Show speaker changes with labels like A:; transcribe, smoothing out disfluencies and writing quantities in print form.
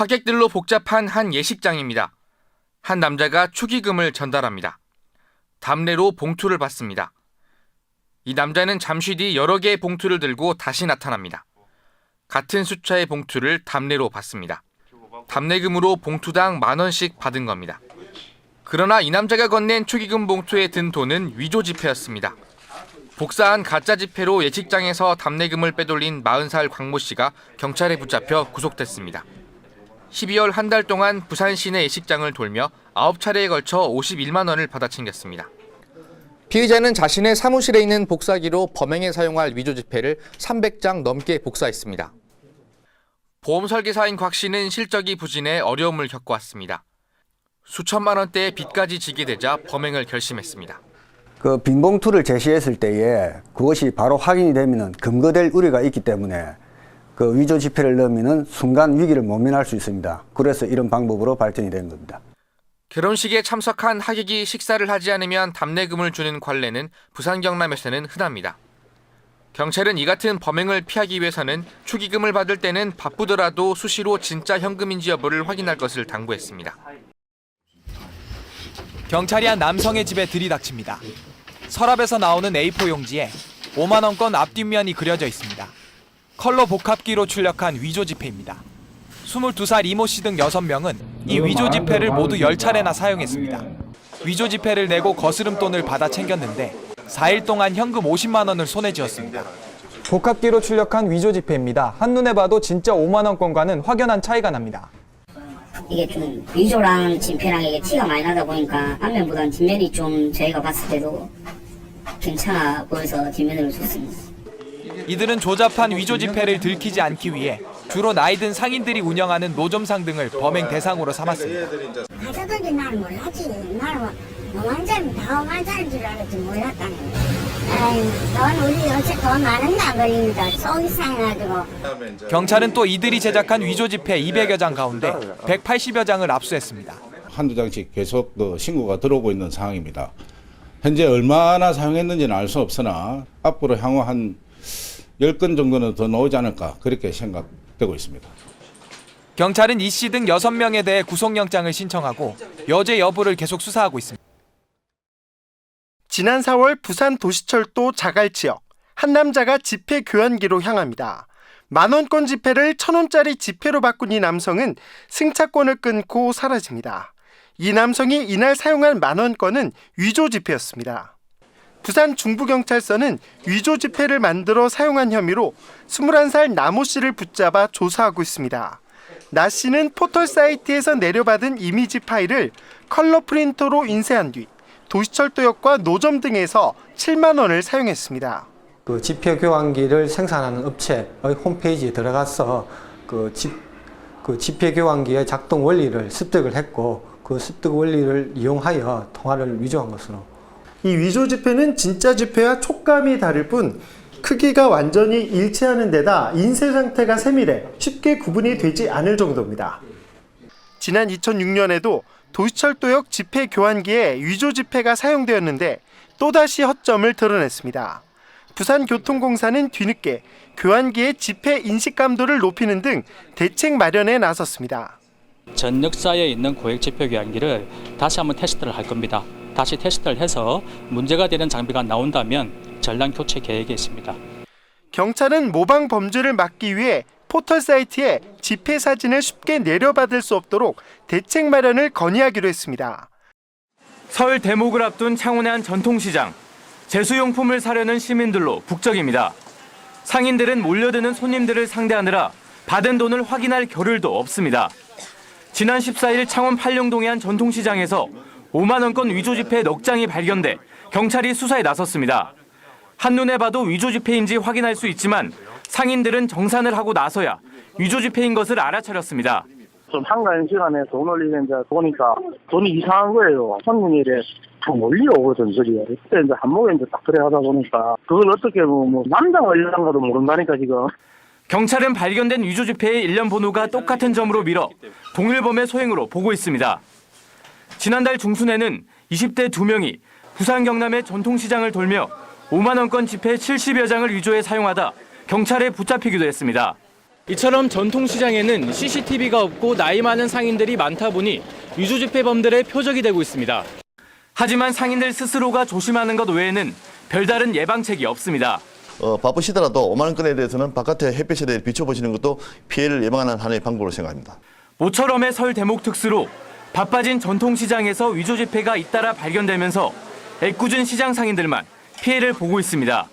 A: 하객들로 복잡한 한 예식장입니다. 한 남자가 축의금을 전달합니다. 답례로 봉투를 받습니다. 이 남자는 잠시 뒤 여러 개의 봉투를 들고 다시 나타납니다. 같은 숫자의 봉투를 답례로 받습니다. 답례금으로 봉투당 10,000원씩 받은 겁니다. 그러나 이 남자가 건넨 축의금 봉투에 든 돈은 위조 지폐였습니다. 복사한 가짜 지폐로 예식장에서 답례금을 빼돌린 40살 광모 씨가 경찰에 붙잡혀 구속됐습니다. 12월 한 달 동안 부산 시내 예식장을 돌며 9차례에 걸쳐 51만 원을 받아 챙겼습니다. 피의자는 자신의 사무실에 있는 복사기로 범행에 사용할 위조 지폐를 300장 넘게 복사했습니다. 보험 설계사인 곽 씨는 실적이 부진해 어려움을 겪어왔습니다. 수천만 원대의 빚까지 지게 되자 범행을 결심했습니다.
B: 그 빈봉투를 제시했을 때에 그것이 바로 확인이 되면 검거될 우려가 있기 때문에 그 위조 지폐를 넣으면 순간 위기를 모면할 수 있습니다. 그래서 이런 방법으로 발전이 된 겁니다.
A: 결혼식에 참석한 하객이 식사를 하지 않으면 답례금을 주는 관례는 부산 경남에서는 흔합니다. 경찰은 이 같은 범행을 피하기 위해서는 축의금을 받을 때는 바쁘더라도 수시로 진짜 현금인지 여부를 확인할 것을 당부했습니다.
C: 경찰이 한 남성의 집에 들이닥칩니다. 서랍에서 나오는 A4 용지에 5만 원권 앞뒷면이 그려져 있습니다. 컬러 복합기로 출력한 위조 지폐입니다. 22살 이모 씨 등 6명은 이 위조 지폐를 모두 10차례나 사용했습니다. 위조 지폐를 내고 거스름돈을 받아 챙겼는데 4일 동안 현금 50만 원을 손에 쥐었습니다.
D: 복합기로 출력한 위조 지폐입니다. 한눈에 봐도 진짜 5만 원권과는 확연한 차이가 납니다.
E: 이게 좀 위조랑 진폐랑 이게 티가 많이 나다 보니까 앞면보다는 뒷면이 좀 저희가 봤을 때도 괜찮아 보여서 뒷면으로 줬습니다.
C: 이들은 조잡한 위조 지폐를 들키지 않기 위해 주로 나이든 상인들이 운영하는 노점상 등을 범행 대상으로 삼았습니다.
F: 가져들기 나는 몰랐지. 나는 5만짜리 다 5만짜리인 줄 알았지 몰랐다는 넌 우리 요새 돈 많은데 안 걸립니다. 속이 상해가지고.
C: 경찰은 또 이들이 제작한 위조 지폐 200여 장 가운데 180여 장을 압수했습니다.
G: 한두 장씩 계속 신고가 들어오고 있는 상황입니다. 현재 얼마나 사용했는지는 알 수 없으나 앞으로 향후 한 10건 정도는 더 나오지 않을까 그렇게 생각되고 있습니다.
C: 경찰은 이 씨 등 6명에 대해 구속영장을 신청하고 여죄 여부를 계속 수사하고 있습니다.
H: 지난 4월 부산 도시철도 자갈지역 한 남자가 지폐 교환기로 향합니다. 10,000원권 지폐를 1,000원짜리 지폐로 바꾼 이 남성은 승차권을 끊고 사라집니다. 이 남성이 이날 사용한 10,000원권은 위조 지폐였습니다. 부산 중부경찰서는 위조 지폐를 만들어 사용한 혐의로 21살 나모 씨를 붙잡아 조사하고 있습니다. 나 씨는 포털 사이트에서 내려받은 이미지 파일을 컬러 프린터로 인쇄한 뒤 도시철도역과 노점 등에서 7만 원을 사용했습니다.
D: 그 지폐 교환기를 생산하는 업체의 홈페이지에 들어가서 그 지폐 교환기의 작동 원리를 습득을 했고 그 습득 원리를 이용하여 통화를 위조한 것으로.
H: 이 위조 지폐는 진짜 지폐와 촉감이 다를 뿐 크기가 완전히 일치하는 데다 인쇄 상태가 세밀해 쉽게 구분이 되지 않을 정도입니다. 지난 2006년에도 도시철도역 지폐 교환기에 위조 지폐가 사용되었는데 또다시 허점을 드러냈습니다. 부산교통공사는 뒤늦게 교환기의 지폐 인식 감도를 높이는 등 대책 마련에 나섰습니다.
I: 전 역사에 있는 고액 지폐 교환기를 다시 한번 테스트를 할 겁니다. 다시 테스트를 해서 문제가 되는 장비가 나온다면 전량 교체 계획이 있습니다.
H: 경찰은 모방 범죄를 막기 위해 포털 사이트에 지폐 사진을 쉽게 내려받을 수 없도록 대책 마련을 건의하기로 했습니다.
J: 설 대목을 앞둔 창원의 한 전통시장. 제수용품을 사려는 시민들로 북적입니다. 상인들은 몰려드는 손님들을 상대하느라 받은 돈을 확인할 겨를도 없습니다. 지난 14일 창원 팔룡동의 한 전통시장에서 5만 원권 위조 지폐 넉 장이 발견돼 경찰이 수사에 나섰습니다. 한눈에 봐도 위조 지폐인지 확인할 수 있지만 상인들은 정산을 하고 나서야 위조 지폐인 것을 알아차렸습니다.
K: 좀 한가한 시간에 돈 올리는데 보니까 돈이 이상한 거예요. 손님이 좀 올리오거든, 그게. 그때 이제 한목에 딱 그래 하다 보니까 그걸 어떻게 남장 올리는 것도 모른다니까, 지금.
J: 경찰은 발견된 위조 지폐의 일련 번호가 똑같은 점으로 밀어 동일범의 소행으로 보고 있습니다. 지난달 중순에는 20대 2명이 부산 경남의 전통시장을 돌며 5만 원권 지폐 70여 장을 위조해 사용하다 경찰에 붙잡히기도 했습니다. 이처럼 전통시장에는 CCTV가 없고 나이 많은 상인들이 많다 보니 위조 집회범들의 표적이 되고 있습니다. 하지만 상인들 스스로가 조심하는 것 외에는 별다른 예방책이 없습니다.
L: 바쁘시더라도 5만 원권에 대해서는 바깥에 햇빛에 비춰보시는 것도 피해를 예방하는 하나의 방법으로 생각합니다.
J: 모처럼의 설 대목 특수로 바빠진 전통시장에서 위조 집회가 잇따라 발견되면서 애꿎은 시장 상인들만 피해를 보고 있습니다.